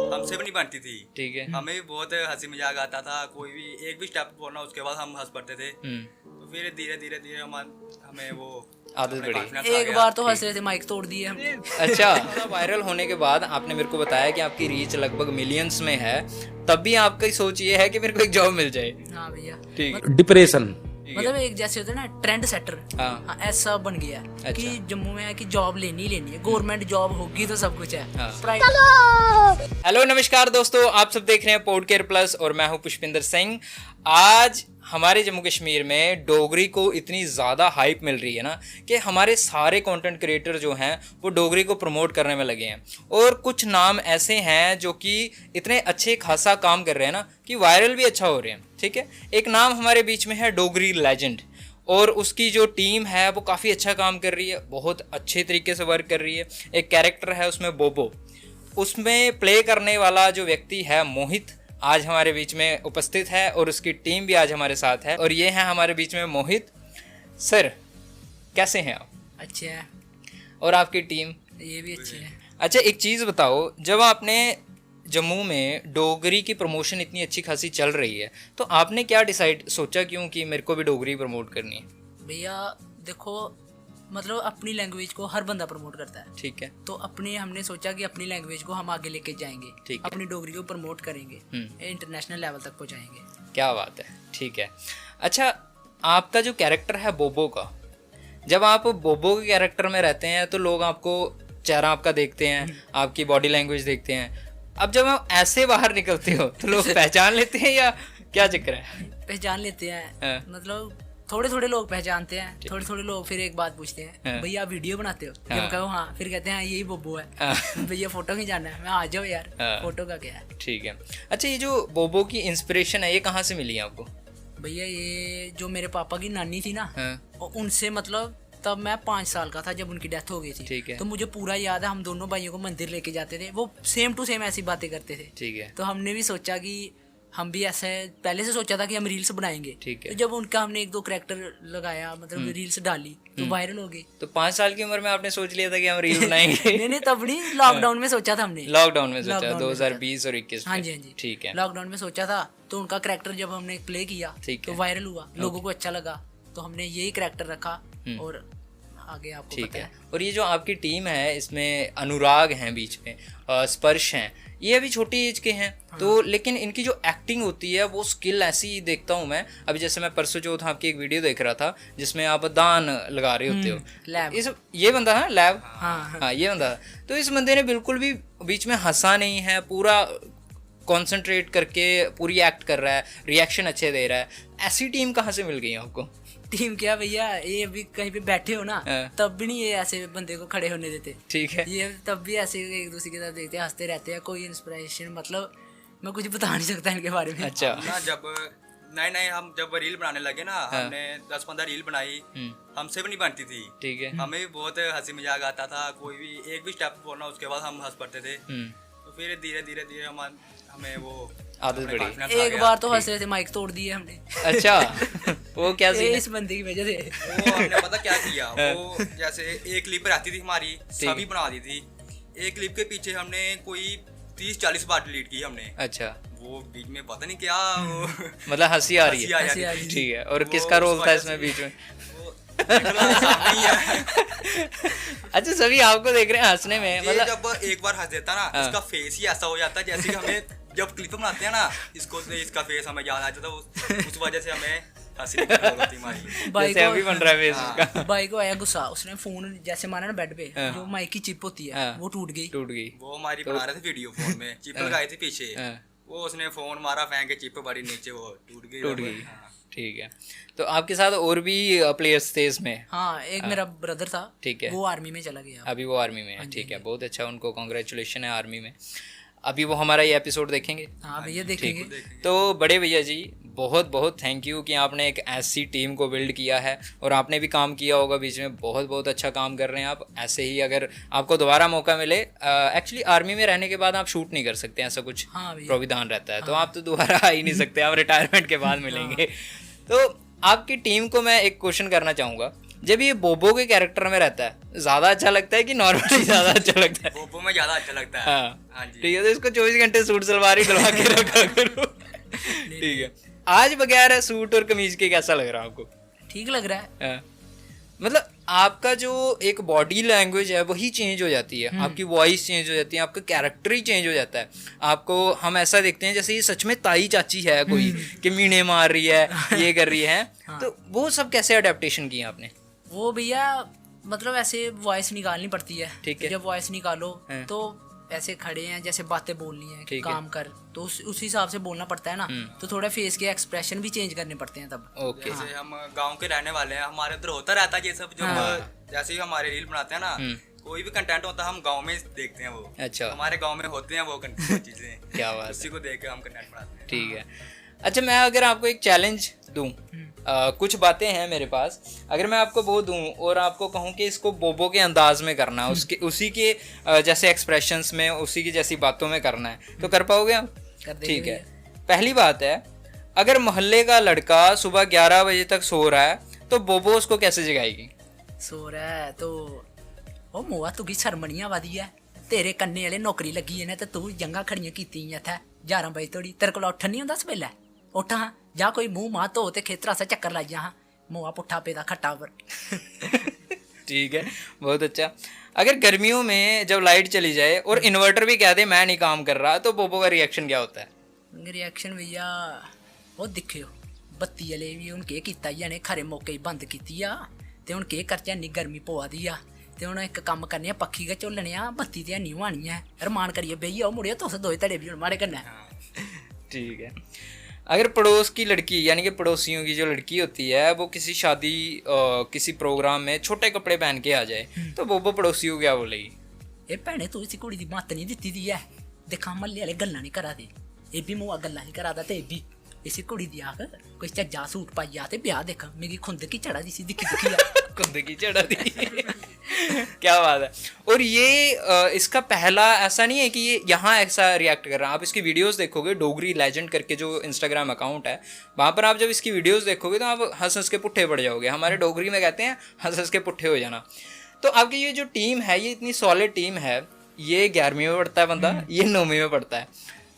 हमसे भी नहीं बनती थी। ठीक है। हमें भी बहुत हंसी मजाक आता था, कोई भी एक भी स्टेप बोलना उसके बाद हम हंस पड़ते थे। तो फिर धीरे धीरे धीरे हमें वो आदत पड़ी। confidence आ एक गया। बार तो हंस रहे थे, माइक तोड़ दिए हमने। अच्छा, वायरल होने के बाद आपने मेरे को बताया कि आपकी रीच लगभग मिलियंस में है, तब भी आपकी सोच ये है कि मेरे को एक जॉब मिल जाए। हाँ भैया, ठीक डिप्रेशन। मतलब एक जैसे होता है ना ट्रेंड सेटर, हाँ। ऐसा बन गया है अच्छा। कि जम्मू में है कि जॉब लेनी है, गवर्नमेंट जॉब होगी तो सब कुछ है। हाँ। प्राइवेट हेलो नमस्कार दोस्तों, आप सब देख रहे हैं पॉडकेयर प्लस और मैं हूं पुष्पिंदर सिंह। आज हमारे जम्मू कश्मीर में डोगरी को इतनी ज़्यादा हाइप मिल रही है ना कि हमारे सारे कंटेंट क्रिएटर जो हैं वो डोगरी को प्रमोट करने में लगे हैं, और कुछ नाम ऐसे हैं जो कि इतने अच्छे खासा काम कर रहे हैं ना कि वायरल भी अच्छा हो रहे हैं। ठीक है, एक नाम हमारे बीच में है डोगरी लेजेंड, और उसकी जो टीम है वो काफ़ी अच्छा काम कर रही है, बहुत अच्छे तरीके से वर्क कर रही है। एक कैरेक्टर है उसमें बोबो, उसमें प्ले करने वाला जो व्यक्ति है मोहित आज हमारे बीच में उपस्थित है, और उसकी टीम भी आज हमारे साथ है। और ये हैं हमारे बीच में मोहित सर। कैसे हैं आप? अच्छे हैं, और आपकी टीम? ये भी अच्छे हैं। अच्छा, एक चीज़ बताओ, जब आपने जम्मू में डोगरी की प्रमोशन इतनी अच्छी खासी चल रही है तो आपने क्या डिसाइड सोचा क्यों कि मेरे को भी डोगरी प्रमोट करनी है? भैया देखो, मतलब अपनी लैंग्वेज को हर बंदा प्रमोट करता है। ठीक है। तो हमने सोचा कि अपनी लैंग्वेज को हम आगे लेके जाएंगे, ठीक है। अपनी डोगरी को प्रमोट करेंगे, इंटरनेशनल लेवल तक पहुंचाएंगे। क्या बात है, ठीक है। अच्छा, आपका जो कैरेक्टर है बोबो का, जब आप बोबो के कैरेक्टर में रहते हैं तो लोग आपको चेहरा आपका देखते हैं, आपकी बॉडी लैंग्वेज देखते हैं। अब जब आप ऐसे बाहर निकलते हो तो लोग पहचान लेते हैं या क्या चक्कर है? पहचान लेते हैं, हाँ। मतलब थोड़े थोड़े लोग पहचानते हैं, थोड़े थोड़े लोग फिर एक बात पूछते हैं, हाँ। भैया आप वीडियो बनाते हो? हाँ। जब कहो हाँ, फिर कहते हैं हाँ, यही बोबो है। भैया फोटो नहीं जाना है, मैं आ जाओ यार, हाँ। फोटो का क्या है। ठीक है। अच्छा, ये जो बोबो की इंस्पिरेशन है ये कहाँ से मिली है आपको? भैया ये जो मेरे पापा की नानी थी ना, हाँ। और उनसे मतलब तब मैं 5 साल का था जब उनकी डेथ हो गई थी। ठीक है। तो मुझे पूरा याद है, हम दोनों भाइयों को मंदिर लेके जाते थे, वो सेम टू सेम ऐसी बातें करते थे। ठीक है। तो हमने भी सोचा कि हम भी ऐसे पहले से सोचा था कि हम रील्स बनाएंगे। ठीक है। तो जब उनका हमने 1-2 कैरेक्टर लगाया, मतलब रील्स डाली, तो वायरल हो गई। तो 5 साल की उम्र में आपने सोच लिया था कि हम रील बनाएंगे? नहीं तब नहीं, लॉकडाउन में सोचा था हमने। लॉकडाउन में सोचा, लॉकडाउन में 2020 और 21 हाँ में। जी, हाँ जी, ठीक है। लॉकडाउन में सोचा था, तो उनका कैरेक्टर जब हमने प्ले किया ठीक तो है। वायरल हुआ, लोगों को अच्छा लगा, तो हमने यही कैरेक्टर रखा, और आगे आपको ठीक पता है। और ये जो आपकी टीम है इसमें अनुराग हैं बीच में, स्पर्श हैं, ये अभी छोटी एज के हैं। हाँ। तो लेकिन इनकी जो एक्टिंग होती है वो स्किल ऐसी देखता हूँ मैं। अभी जैसे मैं परसों चौथ आपकी एक वीडियो देख रहा था जिसमें आप दान लगा रहे होते हो, लैब। ये बंदा है लैब। हाँ। हाँ, ये बंदा। तो इस बंदे ने बिल्कुल भी बीच में हंसा नहीं है, पूरा कॉन्सेंट्रेट करके पूरी एक्ट कर रहा है, रिएक्शन अच्छे दे रहा है। ऐसी टीम कहाँ से मिल गई आपको? टीम क्या भैया, ये अभी कहीं पे बैठे हो ना, हाँ। तब भी नहीं ये ऐसे बंदे को खड़े होने देते। ठीक है। ये तब भी ऐसे एक दूसरे की तरफ देखते हैं, हंसते रहते हैं। कोई इंस्पिरेशन, मतलब मैं कुछ बता नहीं सकता इनके बारे में। अच्छा। ना जब नए हम जब रील बनाने लगे ना, हमने 10-15 रील बनाई, हमसे भी नहीं बनती थी। ठीक है। हमें भी बहुत हंसी मजाक आता था, कोई भी एक भी स्टेप बोलना उसके बाद हम हंस पड़ते थे। तो फिर धीरे धीरे धीरे हमें वो आदत पड़ी। confidence आ एक गया। बार तो हंस रहे थे, माइक तोड़ दिए हमने। अच्छा, वो क्या ये सीन है? इस बंदे की वजह से। वो हमने पता क्या किया, वो जैसे एक क्लिप रहती थी हमारी, सभी बना दी थी। एक क्लिप के पीछे हमने कोई 30-40 बार डिलीट की हमने। अच्छा, वो बीच में पता नहीं क्या वो मतलब हंसी आ रही हंसी है। आ हंसी आ जाती रही थी। ठीक है। और वो किसका उस रोल था वजह इसमें से- बीच में? वो सामने ही है। अच्छा, सभी आपको देख रहे हैं हंसने में, ये मतलब जब एक बार हंस देता ना, हाँ। इसका फेस ही ऐसा हो जाता है जैसे कि हमें जब क्लिप बनाते हैं ना, इसका फेस हमें याद आ जाता है, उस वजह से हमें हंसी निकल होती हमारी। भाई जैसे अभी बन रहा है फेस हाँ। उसका। भाई को आया गुस्सा, उसने फोन जैसे मारा ना बेड पे, हाँ। जो माइक की चिप होती है हाँ। वो टूट गई। टूट गई। वो हमारी बना रहे थे वीडियो फोन में, चिप लगाई थी पीछे, हाँ। वो उसने फोन मारा, फेंक के चिप बड़ी नीचे, वो टूट गई। टूट गई। हाँ। ठीक है। तो आपके साथ और भी प्लेयर्स थे इसमें? हाँ, एक मेरा ब्रदर था, ठीक है। वो आर्मी में चला गया। अभी वो आर्मी में है। ठीक है, बहुत अच्छा, उनको कॉन्ग्रेचुलेशन है आर्मी में। अभी वो हमारा ये एपिसोड देखेंगे। हाँ भैया, देखेंगे। तो बड़े भैया जी, बहुत बहुत थैंक यू कि आपने एक ऐसी टीम को बिल्ड किया है, और आपने भी काम किया होगा बीच में, बहुत बहुत अच्छा काम कर रहे हैं आप। ऐसे ही अगर आपको दोबारा मौका मिले, एक्चुअली आर्मी में रहने के बाद आप शूट नहीं कर सकते, ऐसा कुछ हाँ भैया। प्राविधान रहता है, तो आप तो दोबारा आ ही नहीं सकते, आप रिटायरमेंट के बाद मिलेंगे। तो आपकी टीम को मैं एक क्वेश्चन करना चाहूँगा, जब ये बोबो के कैरेक्टर में रहता है ज्यादा अच्छा लगता है कि नॉर्मली ज्यादा अच्छा लगता है? बोबो में ज्यादा अच्छा लगता है। हाँ हाँ जी। ठीक है, तो इसको 24 घंटे सूट सलवार ही डलवा के रखा करो। ठीक है, आज बगैर सूट और कमीज के कैसा लग रहा है आपको? ठीक लग रहा है। हाँ। मतलब आपका जो एक बॉडी लैंग्वेज है वही चेंज हो जाती है, आपकी वॉइस चेंज हो जाती है, आपका कैरेक्टर ही चेंज हो जाता है। आपको हम ऐसा देखते हैं जैसे ये सच में ताई चाची है कोई, कि मीने मार रही है, ये कर रही है। तो वो सब कैसे अडेप्टेशन किया आपने? वो भैया मतलब ऐसे वॉइस निकालनी पड़ती है। ठीक है। जब वॉइस निकालो हाँ। तो ऐसे खड़े हैं जैसे बातें बोलनी है कि ठीक है। काम कर, तो उस हिसाब से बोलना पड़ता है ना। तो थोड़ा फेस के एक्सप्रेशन भी चेंज करने पड़ते हैं तब। ओके। जैसे हम गांव के रहने वाले हैं, हमारे उधर होता रहता है ये सब। जब जैसे ही हमारे रील बनाते हैं ना, कोई भी कंटेंट होता है हम गांव में देखते हैं वो। अच्छा। हमारे गांव में होते हैं वो चीजें। क्या बात है। उसी को देख के हम कंटेंट बनाते हैं। ठीक है। अच्छा, मैं अगर आपको एक चैलेंज दूं, कुछ बातें हैं मेरे पास, अगर मैं आपको वो दूं और आपको कहूं कि इसको बोबो के अंदाज में करना है, उसके उसी के जैसे एक्सप्रेशंस में, उसी की जैसी बातों में करना है, तो कर पाओगे आप? कर देंगे ठीक है। पहली बात है, अगर मोहल्ले का लड़का सुबह 11 बजे तक सो रहा है तो बोबो उसको कैसे जगाएगी? सो रहा है तो ओ मोआ तू की शर्मनियां वादी है, तेरे कन्ने वाले नौकरी लगी है ना, तो तू जंगा खड़ियां कीती इत्थै 11 बजे तोड़ी, तेरे कोल उठ नहीं हुंदा सवेला? उठ हाँ, जा कोई मुंह मां धो ते खेतरा सा चक्कर लाई जा, हाँ मोआ पुट्ठा पेदा खट्टा पर। ठीक है, बहुत अच्छा। अगर गर्मियों में जब लाइट चली जाए और इन्वर्टर भी कह दे मैं नहीं काम कर रहा, तो बोबो का रिएक्शन क्या होता है? रिएक्शन भैया वो दिखियो, बत्ती वाले भी हुण केह् कीता ही ने, खरे मौके ही बंद कीती आ, ते हुण केह् करचै, इन्नी गर्मी पवा दी आ, ते हुण इक कम्म करने आ, पक्खी गै झोलने आ, बत्ती ते हैनी होनी है, रमान करियै बेही आओ मुड़िया, तुस दोए धड़े भी हुण माड़े कन्नै। ठीक है। अगर पड़ोस की लड़की यानी कि पड़ोसियों की जो लड़की होती है वो किसी शादी किसी प्रोग्राम में छोटे कपड़े पहन के आ जाए, तो बोबो पड़ोसी को क्या बोलेगी? ए भैने तू इसी कुड़ी दी मत्त नहीं दित्ती दी है, दिखा म्हल्ले वाले गल्लां नहीं करा दे, ए भी मुआ गल्लां नहीं करा दा, ते ए भी इसी कुड़ी दी आख कोई झज्जा सूट पाई आ ते ब्याह देख, मिगी खुंद की चढ़ा दी सी दिक्खी दिक्खी आ। खुद की चढ़ा दी। क्या बात है। और ये इसका पहला ऐसा नहीं है कि ये यहाँ ऐसा रिएक्ट कर रहा है, आप इसकी वीडियोस देखोगे, डोगरी लेजेंड करके जो इंस्टाग्राम अकाउंट है, वहाँ पर आप जब इसकी वीडियोस देखोगे तो आप हंस हंस के पुट्ठे पड़ जाओगे। हमारे डोगरी में कहते हैं हंस हंस के पुट्ठे हो जाना। तो आपकी ये जो टीम है, ये इतनी सॉलिड टीम है, ये 11वीं में पढ़ता है बंदा, ये 9वीं में पढ़ता है,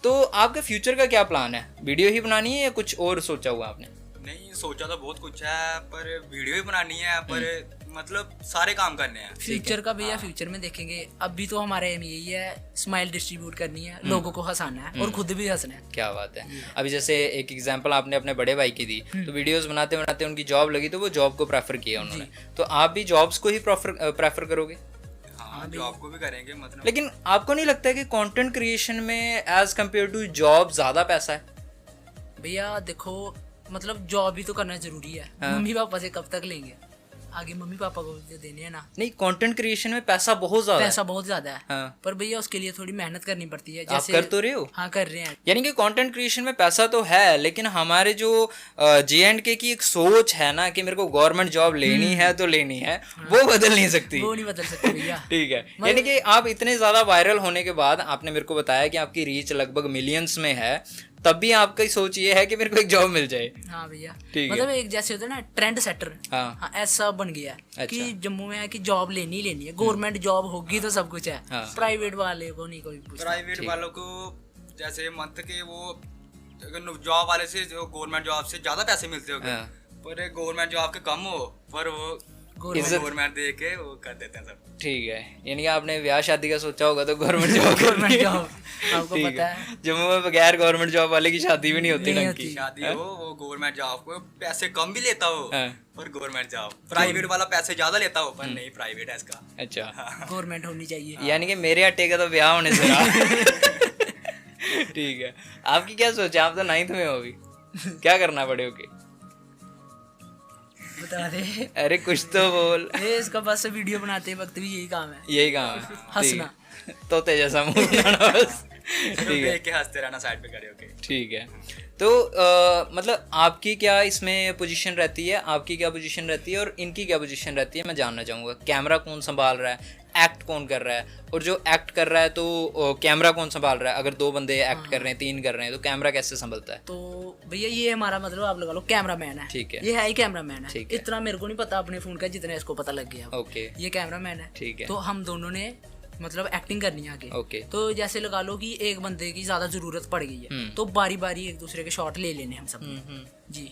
तो आपके फ्यूचर का क्या प्लान है? वीडियो ही बनानी है या कुछ और सोचा हुआ आपने? नहीं, सोचा तो बहुत कुछ है, पर वीडियो ही बनानी है, पर मतलब सारे काम करने हैं। फ्यूचर का भैया फ्यूचर में देखेंगे, अभी तो हमारा एम यही है, स्माइल डिस्ट्रीब्यूट करनी है, लोगों को हंसाना है और खुद भी हंसना है। क्या बात है। अभी जैसे एक एग्जांपल आपने अपने बड़े भाई की दी, तो वीडियोस बनाते बनाते उनकी जॉब लगी तो वो जॉब को प्रेफर किया उन्होंने, तो आप भी जॉब्स को ही प्रेफर करोगे? हाँ, जॉब को भी करेंगे मतलब। लेकिन आपको नहीं लगता है कि कंटेंट क्रिएशन में एज कम्पेयर टू जॉब ज्यादा पैसा है? भैया देखो, मतलब जॉब भी तो करना जरूरी है। मम्मी पापा से कब तक लेंगे, आगे मम्मी पापा को जो देने हैं ना। नहीं, कंटेंट क्रिएशन में पैसा बहुत ज्यादा पैसा बहुत ज्यादा है। हाँ। पर भैया उसके लिए थोड़ी मेहनत करनी पड़ती है। आप कर तो रहे हो? हाँ, कर रहे हैं। यानी कि कंटेंट क्रिएशन में पैसा तो है, लेकिन हमारे जो J&K की एक सोच है ना कि मेरे को गवर्नमेंट जॉब लेनी है तो लेनी है, वो बदल नहीं सकती। वो नहीं बदल सकती भैया। ठीक है। यानी कि आप इतने ज्यादा वायरल होने के बाद, आपने मेरे को बताया कि आपकी रीच लगभग मिलियंस में है, तब भी आपकी सोच ये है कि मेरे को एक जॉब मिल जाए। हाँ भैया, ठीक है। मतलब एक जैसे होता है ना ट्रेंड सेटर, हाँ। ऐसा बन गया है अच्छा। कि जम्मू में है कि जॉब लेनी है, गवर्नमेंट जॉब होगी तो सब कुछ है। हाँ। प्राइवेट वाले को नहीं कोई पूछता। प्राइवेट वालों को जैसे मंथ के वो जॉब वाले से, जो गवर्नमेंट जॉब से ज्यादा पैसे मिलते हो, हाँ। पर गवर्नमेंट जॉब के कम हो, पर वो गवर्नमेंट दे के वो कर देते हैं सब। ठीक है। यानी कि आपने ब्याह शादी का सोचा होगा तो गवर्नमेंट जॉब गवर्नमेंट जॉब आपको ठीक पता है। है जम्मू में बगैर गवर्नमेंट जॉब वाले की शादी भी नहीं होती नहीं ढंग की। होती। शादी हो, वो गवर्नमेंट जॉब को पैसे कम भी लेता हो, हाँ। पर गवर्नमेंट जॉब। प्राइवेट वाला पैसे ज्यादा लेता हो, पर नहीं, प्राइवेट है इसका। अच्छा, गवर्नमेंट होनी चाहिए। यानी कि मेरे अट्टे का तो ब्याह होने से रहा। ठीक है। आपकी क्या सोच है? आप तो 9th में हो अभी, क्या करना पड़े ओके? बता दे। अरे कुछ तो बोल। ये इसका बस वीडियो बनाते वक्त भी यही काम है, यही काम है, हंसना। तोते जैसा मुंह बनाना बस। ठीक है, देख के हंसते रहना साइड पे खड़े होके। ठीक है। तो मतलब आपकी क्या इसमें पोजीशन रहती है, आपकी क्या पोजीशन रहती है और इनकी क्या पोजीशन रहती है, मैं जानना चाहूँगा। कैमरा कौन संभाल रहा है, एक्ट कौन कर रहा है, और जो एक्ट कर रहा है तो कैमरा कौन संभाल रहा है? अगर 2 बंदे एक्ट कर रहे हैं, 3 कर रहे हैं, तो कैमरा कैसे संभलता है? तो भैया ये हमारा मतलब आप लगा लो कैमरामैन है, ठीक है। ये है ही कैमरामैन है, ठीक है। इतना मेरे को नहीं पता अपने फोन का जितना इसको पता लग गया। ओके, ये कैमरामैन है, ठीक है। तो हम दोनों ने मतलब एक्टिंग करनी है आगे। ओके। तो जैसे लगा लो कि एक बंदे की ज्यादा जरूरत पड़ गई है, तो बारी बारी एक दूसरे के शॉट ले लेने हम सब। जी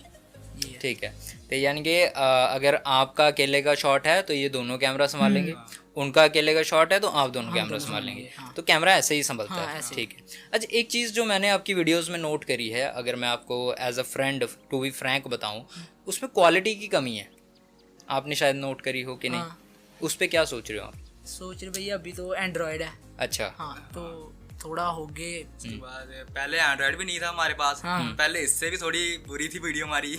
ये है। ठीक है। तो यानी कि अगर आपका अकेले का शॉट है तो ये दोनों कैमरा संभालेंगे, उनका अकेले का शॉट है तो आप दोनों कैमरा संभालेंगे। हाँ। तो कैमरा ऐसे ही संभलता हाँ, है। ऐसे। ठीक है। अच्छा, एक चीज़ जो मैंने आपकी वीडियोस में नोट करी है, अगर मैं आपको as a friend to be frank बताऊं, उसमें क्वालिटी की कमी है। आपने शायद नोट करी हो कि नहीं? हाँ। उस पर क्या सोच रहे हो आप? सोच रहे भैया अभी तो एंड्रॉयड है। अच्छा। हाँ, तो थोड़ा हो गए। उसके बाद पहले एंड्रॉइड भी नहीं था हमारे पास। हाँ। पहले इससे भी थोड़ी बुरी थी वीडियो हमारी।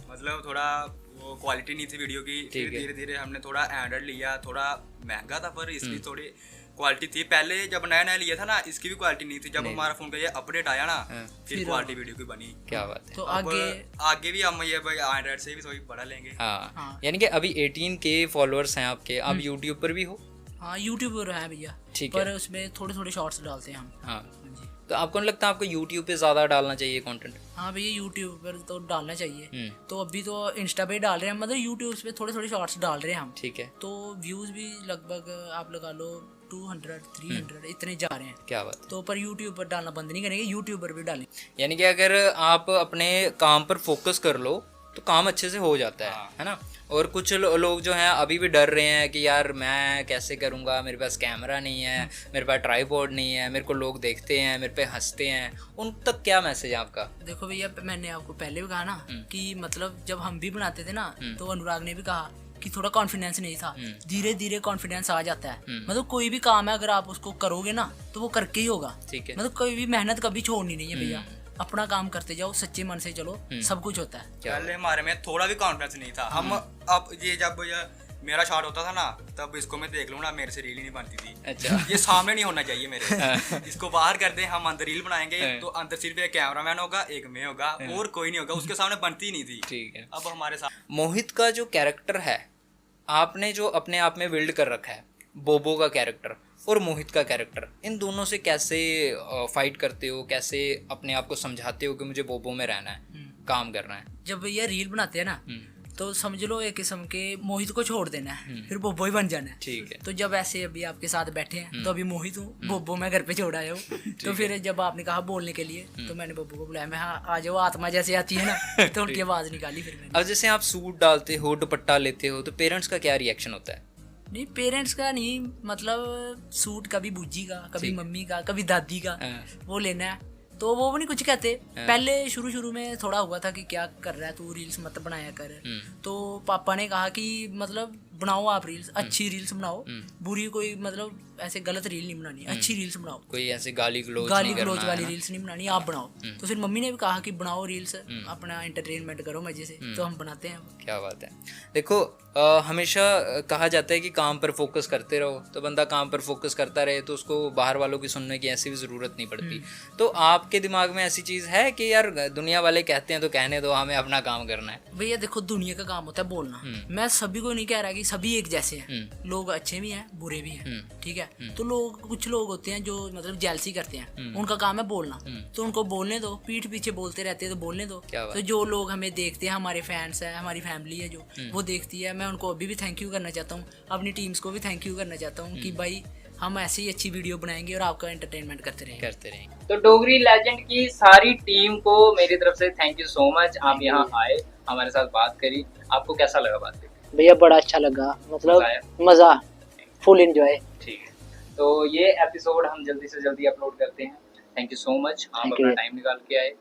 मतलब थोड़ा वो क्वालिटी नहीं थी वीडियो की। फिर ठीक है। धीरे धीरे हमने थोड़ा एंड्रॉइड लिया, थोड़ा महंगा था पर इसकी थोड़ी क्वालिटी थी। पहले जब नया नया लिया था ना, इसकी भी क्वालिटी नहीं थी। जब हमारा फोन का ये अपडेट आया ना, फिर क्वालिटी वीडियो की बनी। क्या बात है। तो अब आगे आगे भी हम ये एंड्रॉइड से भी थोड़ी बड़ा लेंगे। हाँ, हाँ। यानी कि अभी 18K फॉलोअर्स हैं आपके। आप यूट्यूब पर भी हो? हाँ यूट्यूब पर है भैया, ठीक है। पर उसमें थोड़े थोड़े शॉर्ट्स डालते हैं हम। हाँ। जी। तो आपको नहीं लगता आपको यूट्यूब पे ज़्यादा डालना चाहिए कंटेंट? हाँ भैया यूट्यूब पर तो डालना चाहिए। हम्म। तो अभी तो इंस्टा पे डाल रहे हैं, मतलब यूट्यूब पे थोड़े थोड़े शॉर्ट्स डाल रहे हैं हम। ठीक है। तो व्यूज़ भी लगभग आप लगा लो 200 300 इतने जा रहे हैं। क्या बात है। तो पर यूट्यूब पर डालना बंद नहीं करेंगे, यूट्यूब पर भी डालें। यानी कि अगर आप अपने काम पर फोकस कर लो तो काम अच्छे से हो जाता है ना? और कुछ लोग जो हैं अभी भी डर रहे हैं कि यार मैं कैसे करूँगा, मेरे पास कैमरा नहीं है, मेरे पास ट्राइपॉड नहीं है, मेरे को लोग देखते हैं, मेरे पे हंसते हैं। उन तक क्या मैसेज है आपका? देखो भैया मैंने आपको पहले भी कहा ना कि मतलब जब हम भी बनाते थे ना, तो अनुराग ने भी कहा कि थोड़ा कॉन्फिडेंस नहीं था। धीरे धीरे कॉन्फिडेंस आ जाता है। मतलब कोई भी काम है अगर आप उसको करोगे ना तो वो करके ही होगा। ठीक है। मतलब कोई भी मेहनत कभी छोड़नी नहीं है भैया, अपना काम करते जाओ, सच्चे मन से चलो, सब कुछ होता है। पहले हमारे में थोड़ा भी कॉन्फिडेंस नहीं था। हम अब ये जब मेरा शॉट होता था ना, तब इसको मैं देख लूँ ना, मेरे से रील ही नहीं बनती थी। अच्छा। ये सामने नहीं होना चाहिए मेरे। इसको बाहर कर दे, हम अंदर रील बनाएंगे तो अंदर सिर्फ एक कैमरामैन होगा, एक मैं होगा, और कोई नहीं होगा। उसके सामने बनती ही नहीं थी। ठीक है। अब हमारे साथ मोहित का जो कैरेक्टर है आपने जो अपने आप में बिल्ड कर रखा है, बोबो का कैरेक्टर और मोहित का कैरेक्टर, इन दोनों से कैसे फाइट करते हो? कैसे अपने आप को समझाते हो कि मुझे बोबो में रहना है, काम करना है? जब भैया रील बनाते हैं ना, तो समझ लो एक किस्म के मोहित को छोड़ देना है, फिर बोबो ही बन जाना है। ठीक है। तो जब ऐसे अभी आपके साथ बैठे हैं तो अभी मोहित हूँ, बोबो मैं घर पे छोड़ आया हूँ। तो फिर जब आपने कहा बोलने के लिए, तो मैंने बोबो को बुलाया। मैं हाँ आ जाओ, आत्मा जैसे आती है ना, तो उनकी आवाज़ निकाली फिर मैंने। अब जैसे आप सूट डालते हो, दुपट्टा लेते हो, तो पेरेंट्स का क्या रिएक्शन होता है? नहीं पेरेंट्स का नहीं, मतलब सूट कभी बूजी का, कभी मम्मी का, कभी दादी का, वो लेना है तो वो भी नहीं कुछ कहते। पहले शुरू में थोड़ा हुआ था कि क्या कर रहा है तू, रील्स मत बनाया कर। तो पापा ने कहा कि मतलब बनाओ आप रील्स, अच्छी रील्स बनाओ, बुरी कोई मतलब ऐसे गलत रील नहीं बनानी, अच्छी रील्स बनाओ, कोई ऐसे गाली गलोच वाली रील्स नहीं बनानी, आप बनाओ। तो फिर मम्मी ने भी कहा कि बनाओ रील्स, अपना एंटरटेनमेंट करो मजे से। तो हम बनाते हैं। क्या बात है। देखो हमेशा कहा जाता है कि काम पर फोकस करते रहो, तो बंदा काम पर फोकस करता रहे तो उसको बाहर वालों की सुनने की ऐसी भी ज़रूरत नहीं पड़ती। तो आपके दिमाग में ऐसी चीज़ है कि यार दुनिया वाले कहते हैं तो कहने दो, हमें अपना काम करना है? भैया देखो दुनिया का काम होता है बोलना। मैं सभी को नहीं कह रहा कि सभी एक जैसे हैं, लोग अच्छे भी हैं बुरे भी हैं, ठीक है। तो लोग कुछ लोग होते हैं जो मतलब जेलसी करते हैं, उनका काम है बोलना, तो उनको बोलने दो, पीठ पीछे बोलते रहते हैं तो बोलने दो। तो जो लोग हमें देखते हैं, हमारे फैंस है, हमारी फैमिली है जो वो देखती है, मैं उनको अभी भी थैंक यू करना चाहता हूँ, अपनी टीम्स को भी थैंक यू करना चाहता हूँ कि भाई हम ऐसे ही अच्छी वीडियो बनाएंगे और आपका एंटरटेनमेंट करते रहेंगे। तो डोगरी लेजेंड की सारी टीम को मेरी तरफ से थैंक यू सो मच। आप यहाँ आए, हमारे साथ बात करी, आपको कैसा लगा बात करके? भैया बड़ा अच्छा लगा, मतलब मजा, फुल एंजॉय। ठीक है, तो ये एपिसोड हम जल्दी से जल्दी अपलोड करते हैं। थैंक यू सो मच, आप अपना टाइम निकाल के आए।